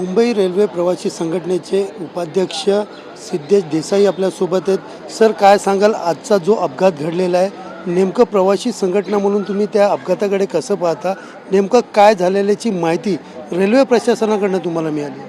Mumbai railway प्रवासी संघटनेचे उपाध्यक्ष सिद्धेश देसाई आपल्यासोबत आहेत. सर, काय सांगाल आजचा जो अपघात घडलेला आहे, नेमकं प्रवासी संघटना म्हणून तुम्ही त्या अपघाताकडे कसं पाहता? नेमकं काय झालेल्याची माहिती रेल्वे प्रशासनाकडनं तुम्हाला मिळाली?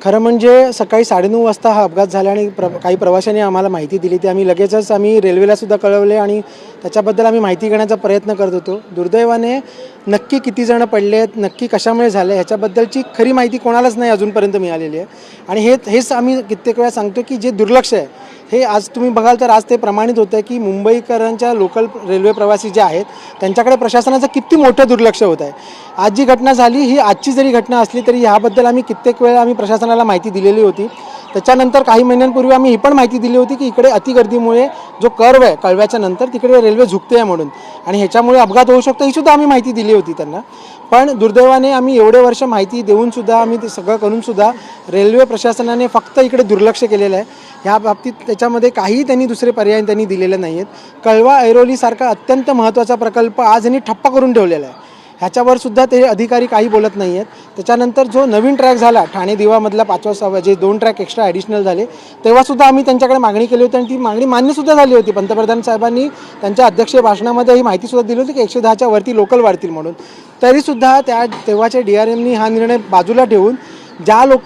खरं म्हणजे सकाळी 9:30 वाजता हा अपघात झाला आणि काही प्रवाशांनी आम्हाला माहिती दिली. ती आम्ही लगेचच रेल्वेलासुद्धा कळवले आणि त्याच्याबद्दल आम्ही माहिती घेण्याचा प्रयत्न करत होतो. दुर्दैवाने नक्की किती जण पडले आहेत, नक्की कशामुळे झालं ह्याच्याबद्दलची खरी माहिती कोणालाच नाही अजूनपर्यंत मिळालेली आहे. आणि हेच आम्ही कित्येक वेळा सांगतो की जे दुर्लक्ष आहे हे आज तुम्ही बघाल तर आज ते प्रमाणित होतं की मुंबईकरांच्या लोकल रेल्वे प्रवासी जे आहेत त्यांच्याकडे प्रशासनाचं किती मोठं दुर्लक्ष होत आहे. आज जी घटना झाली ही आजची जरी घटना असली तरी ह्याबद्दल आम्ही कित्येक वेळा प्रशासनाला माहिती दिलेली होती. त्याच्यानंतर काही महिन्यांपूर्वी आम्ही ही पण माहिती दिली होती की इकडे अतिगर्दीमुळे जो कर्व आहे कळव्याच्या नंतर तिकडे रेल्वे झुकते आहे म्हणून आणि ह्याच्यामुळे अपघात होऊ शकतो ही सुद्धा आम्ही माहिती दिली होती त्यांना. पण दुर्दैवाने आम्ही एवढे वर्ष माहिती देऊनसुद्धा आम्ही ते सगळं करूनसुद्धा रेल्वे प्रशासनाने फक्त इकडे दुर्लक्ष केलेलं आहे. ह्या बाबतीत त्याच्यामध्ये काही त्यांनी दुसरे पर्याय त्यांनी दिलेले नाही आहेत. कळवा ऐरोलीसारखा अत्यंत महत्त्वाचा प्रकल्प आज यांनी ठप्प करून ठेवलेला आहे. ह्याच्यावर सुद्धा ते अधिकारी काही बोलत नाही आहेत. त्याच्यानंतर जो नवीन ट्रॅक झाला ठाणे दिवामधला 5वा 6वा जे 2 ट्रॅक एक्स्ट्रा ॲडिशनल झाले तेव्हासुद्धा आम्ही त्यांच्याकडे मागणी केली होती आणि ती मागणी मान्यसुद्धा झाली होती. पंतप्रधान साहेबांनी त्यांच्या अध्यक्षीय भाषणामध्ये ही माहितीसुद्धा दिली होती की 110च्या वरती लोकल वाढतील म्हणून. तरीसुद्धा तेव्हाच्या DRMनी हा निर्णय बाजूला ठेवून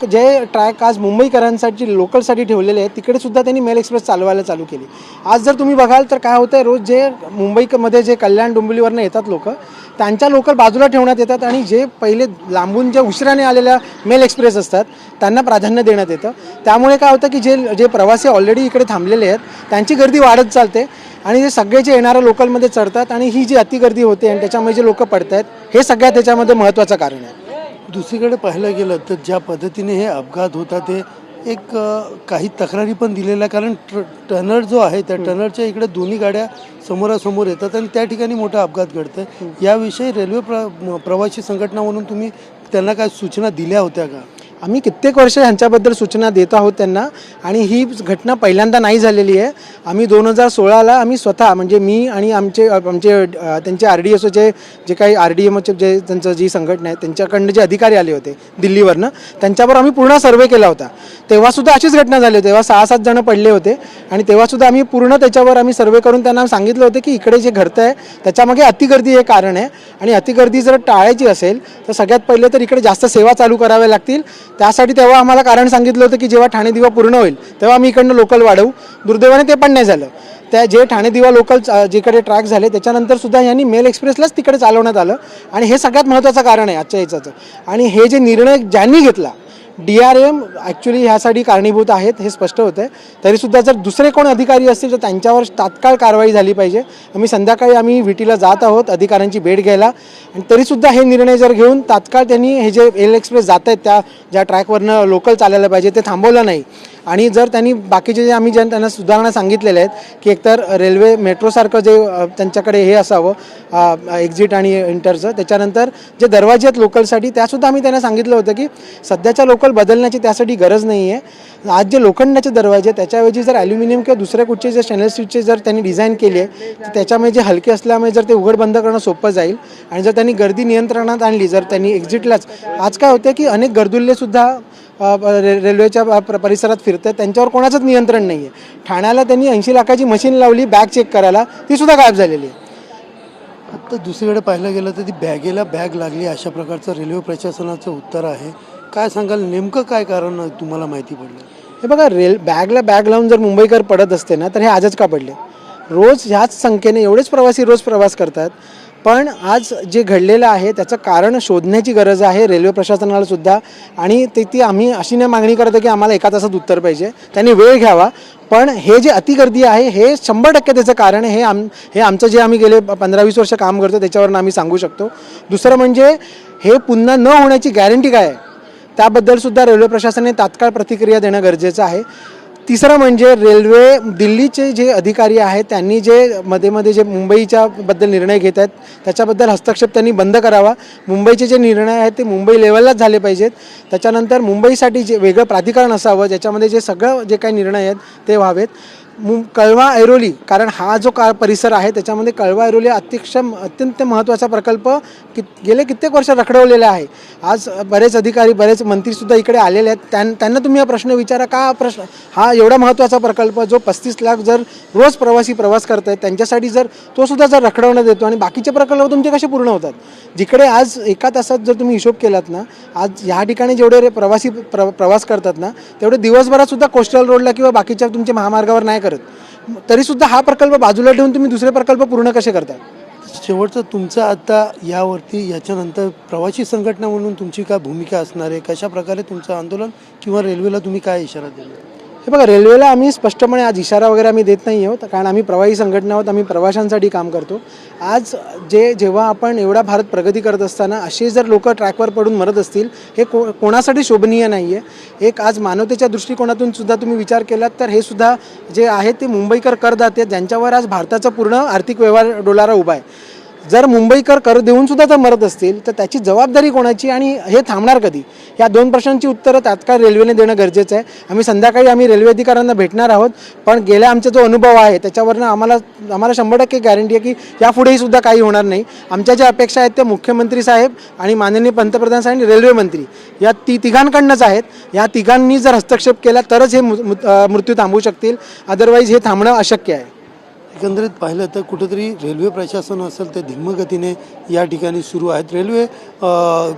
जे ट्रॅक आज मुंबईकरांसाठी लोकलसाठी ठेवलेले आहेत तिकडेसुद्धा त्यांनी मेल एक्सप्रेस चालवायला चालू केली. आज जर तुम्ही बघाल तर काय होतं आहे, रोज जे मुंबईमध्ये जे कल्याण डोंबिवलीवरनं येतात लोक त्यांच्या लोकल बाजूला ठेवण्यात येतात आणि जे पहिले लांबून जे उशिराने आलेल्या मेल एक्सप्रेस असतात त्यांना प्राधान्य देण्यात येतं. त्यामुळे काय होतं की जे प्रवासी ऑलरेडी इकडे थांबलेले आहेत त्यांची गर्दी वाढत चालते आणि जे सगळे जे येणाऱ्या लोकलमध्ये चढतात आणि ही जी अतिगर्दी होते आणि त्याच्यामुळे जे लोक पडत आहेत हे सगळ्यात त्याच्यामध्ये महत्त्वाचं कारण आहे. दुसरीकडे पाहायला गेलं तर ज्या पद्धतीने हे अपघात होता ते काही तक्रारी पण दिलेल्या, कारण टनल जो आहे त्या टनलच्या इकडे दोन्ही गाड्या समोरासमोर येतात आणि त्या ठिकाणी मोठा अपघात घडतो आहे. याविषयी रेल्वे प्रवासी संघटना म्हणून तुम्ही त्यांना काय सूचना दिल्या होत्या का? आम्ही कित्येक वर्ष ह्यांच्याबद्दल सूचना देत आहोत त्यांना आणि ही घटना पहिल्यांदा नाही झालेली आहे. आम्ही 2016ला आम्ही स्वतः म्हणजे मी आणि आमचे त्यांचे RDSOचे जे काही RDMOचे जे त्यांचं जी संघटना आहे त्यांच्याकडनं जे अधिकारी आले होते दिल्लीवरनं त्यांच्यावर आम्ही पूर्ण सर्वे केला होता. तेव्हासुद्धा अशीच घटना झाली होती. तेव्हा 6-7 जण पडले होते आणि तेव्हासुद्धा आम्ही पूर्ण त्याच्यावर आम्ही सर्वे करून त्यांना सांगितलं होतं की इकडे जे घडतं आहे त्याच्यामागे अतिगर्दी हे कारण आहे आणि अतिगर्दी जर टाळायची असेल तर सगळ्यात पहिले तर इकडे जास्त सेवा चालू कराव्या लागतील. त्यासाठी तेव्हा आम्हाला कारण सांगितलं होतं की जेव्हा ठाणे दिवा पूर्ण होईल तेव्हा आम्ही इकडनं लोकल वाढवू. दुर्दैवाने ते पण नाही झालं. जे ठाणे दिवा लोकल जिकडे ट्रॅक झाले त्याच्यानंतरसुद्धा यांनी मेल एक्सप्रेसलाच तिकडे चालवण्यात आलं आणि हे सगळ्यात महत्त्वाचं कारण आहे आजच्या याचं. आणि हे जे निर्णय ज्यांनी घेतला DRM ॲक्च्युली ह्यासाठी कारणीभूत आहेत हे स्पष्ट होतं आहे. तरीसुद्धा जर दुसरे कोण अधिकारी असतील तर त्यांच्यावर तात्काळ कारवाई झाली पाहिजे. संध्याकाळी VTला जात आहोत अधिकाऱ्यांची भेट घ्यायला आणि तरीसुद्धा हे निर्णय जर घेऊन तात्काळ त्यांनी हे जे मेल एक्सप्रेस जात आहेत ज्या ट्रॅकवरनं लोकल चालायला पाहिजे ते थांबवलं नाही. आणि जर त्यांनी बाकीचे जे आम्ही त्यांना सुधारणा सांगितलेल्या आहेत की एकतर रेल्वे मेट्रोसारखं जे त्यांच्याकडे हे असावं एक्झिट आणि इंटरचं, त्याच्यानंतर जे दरवाजे आहेत लोकलसाठी त्यासुद्धा आम्ही त्यांना सांगितलं होतं की सध्याच्या लोकल बदलण्याची त्यासाठी गरज नाही आहे. आज जे लोखंडाचे दरवाजे त्याच्याऐवजी जर ॲल्युमिनियम किंवा दुसऱ्या कुठचे जे स्टेनलेस स्टीलचे जर त्यांनी डिझाईन केली आहे तर त्याच्यामुळे जे हलके असल्यामुळे जर ते उघड बंद करणं सोपं जाईल आणि जर त्यांनी गर्दी नियंत्रणात आणली, जर त्यांनी एक्झिटलाच आज काय होतं की अनेक गर्दुल्लेसुद्धा रेल्वेच्या परिसरात फिरतात त्यांच्यावर कोणाचंच नियंत्रण नाही आहे. ठाण्याला त्यांनी 80 लाखाची मशीन लावली बॅग चेक करायला, तीसुद्धा गायब झालेली आहे. आता दुसरीकडे पाहायला गेलं तर ती बॅगेला बॅग लागली अशा प्रकारचं रेल्वे प्रशासनाचं उत्तर आहे. काय सांगाल, नेमकं काय कारण तुम्हाला माहिती पडलं? हे बघा, बॅगला बॅग लावून जर मुंबईकर पडत असते ना तर हे आजच का पडले? रोज ह्याच संख्येने एवढेच प्रवासी रोज प्रवास करतात. पण आज जे घडलेलं आहे त्याचं कारण शोधण्याची गरज आहे रेल्वे प्रशासनाला सुद्धा. आणि ती आम्ही अशी नाही मागणी करतो की आम्हाला 1 तासात उत्तर पाहिजे, त्यांनी वेळ घ्यावा. पण हे जे अतिगर्दी आहे हे 100% त्याचं कारण आहे. हे आमचं जे आम्ही गेले 15-20 वर्ष काम करतो त्याच्यावरून आम्ही सांगू शकतो. दुसरं म्हणजे हे पुन्हा न होण्याची गॅरंटी काय आहे त्याबद्दलसुद्धा रेल्वे प्रशासनाने तात्काळ प्रतिक्रिया देणं गरजेचं आहे. तिसरं म्हणजे दिल्लीचे जे अधिकारी आहेत त्यांनी जे मध्ये जे मुंबईच्या बद्दल निर्णय घेत आहेत त्याच्याबद्दल हस्तक्षेप त्यांनी बंद करावा. मुंबईचे जे निर्णय आहेत ते मुंबई लेवललाच झाले पाहिजेत. त्याच्यानंतर मुंबईसाठी जे वेगळं प्राधिकरण असावं ज्याच्यामध्ये जे सगळं जे काही निर्णय आहेत ते व्हावेत. कळवा ऐरोली, कारण हा जो परिसर आहे त्याच्यामध्ये कळवा ऐरोली अत्यंत महत्त्वाचा प्रकल्प गेले कित्येक वर्ष रखडवलेला आहे. आज बरेच अधिकारी बरेच मंत्रीसुद्धा इकडे आलेले आहेत. त्यांना तुम्ही हा प्रश्न विचारा, का हा एवढा महत्त्वाचा प्रकल्प जो 35 लाख जर रोज प्रवासी प्रवास करत आहेत त्यांच्यासाठी जर तो सुद्धा जर रखडवण्यात येतो आणि बाकीचे प्रकल्प तुमचे कसे पूर्ण होतात. जिकडे आज एका तासात जर तुम्ही हिशोब केलात ना, आज ह्या ठिकाणी जेवढे प्रवासी प्रवास करतात ना तेवढे दिवसभरात सुद्धा कोस्टल रोडला किंवा बाकीच्या तुमच्या महामार्गावर नाही करत. तरीसुद्धा हा प्रकल्प बाजूला ठेवून तुम्ही दुसरे प्रकल्प पूर्ण कसे करता. शेवटचं तुमचं आता यावरती याच्यानंतर प्रवासी संघटना म्हणून तुमची काय भूमिका असणार आहे, कशा प्रकारे तुमचं आंदोलन किंवा रेल्वेला तुम्ही काय इशारा दिला. हे बघा, रेल्वेला आम्ही स्पष्टपणे आज इशारा वगैरे आम्ही देत नाही आहोत, कारण आम्ही प्रवासी संघटना आहोत, आम्ही प्रवाशांसाठी काम करतो. आज जेव्हा आपण एवढा भारत प्रगती करत असताना असे जर लोक ट्रॅकवर पडून मरत असतील हे कोणासाठी शोभनीय नाही आहे. एक आज मानवतेच्या दृष्टिकोनातून सुद्धा तुम्ही विचार केलात तर हे सुद्धा जे आहे ते मुंबईकर करदाते ज्यांच्यावर आज भारताचा पूर्ण आर्थिक व्यवहार डोलारा उभा आहे. जर मुंबईकर कर देऊन सुद्धा जर मरत असतील तर त्याची जबाबदारी कोणाची आणि हे थांबणार कधी. या 2 प्रश्नांची उत्तरं तात्काळ रेल्वेने देणं गरजेचं आहे. संध्याकाळी रेल्वे अधिकाऱ्यांना भेटणार आहोत, पण गेल्या आमचा जो अनुभव आहे त्याच्यावरनं आम्हाला 100% गॅरंटी आहे की यापुढेही सुद्धा काही होणार नाही. आमच्या ज्या अपेक्षा आहेत त्या मुख्यमंत्री साहेब आणि माननीय पंतप्रधान साहेब आणि रेल्वे मंत्री या तिघांकडनंच आहेत. या तिघांनी जर हस्तक्षेप केला तरच हे मृत्यू थांबवू शकतील, अदरवाईज हे थांबणं अशक्य आहे. एकंदरीत पाहिलं तर कुठेतरी रेल्वे प्रशासन असेल ते धीम्यगतीने या ठिकाणी सुरू आहेत. रेल्वे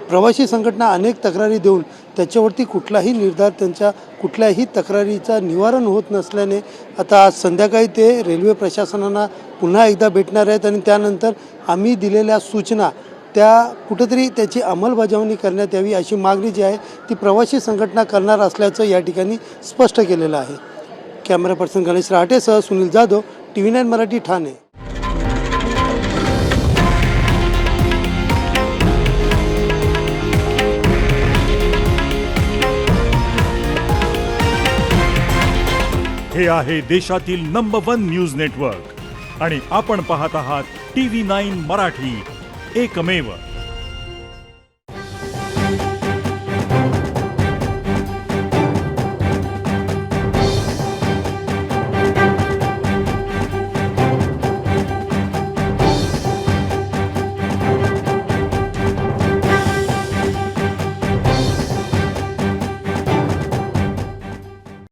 प्रवासी संघटना अनेक तक्रारी देऊन त्याच्यावरती कुठलाही निर्धार त्यांच्या कुठल्याही तक्रारीचा निवारण होत नसल्याने आता आज संध्याकाळी ते रेल्वे प्रशासनाला पुन्हा एकदा भेटणार आहेत आणि त्यानंतर आम्ही दिलेल्या सूचना त्या कुठेतरी त्याची अंमलबजावणी करण्यात यावी अशी मागणी जी आहे ती प्रवासी संघटना करणार असल्याचं या ठिकाणी स्पष्ट केलेलं आहे. कॅमेरा पर्सन गणेश राहटेसह सुनील जाधव, TV9 मराठी, ठाणे. हे आहे देशातील नंबर 1 न्यूज नेटवर्क आणि आपण पाहत आहात TV9 मराठी, एकमेव.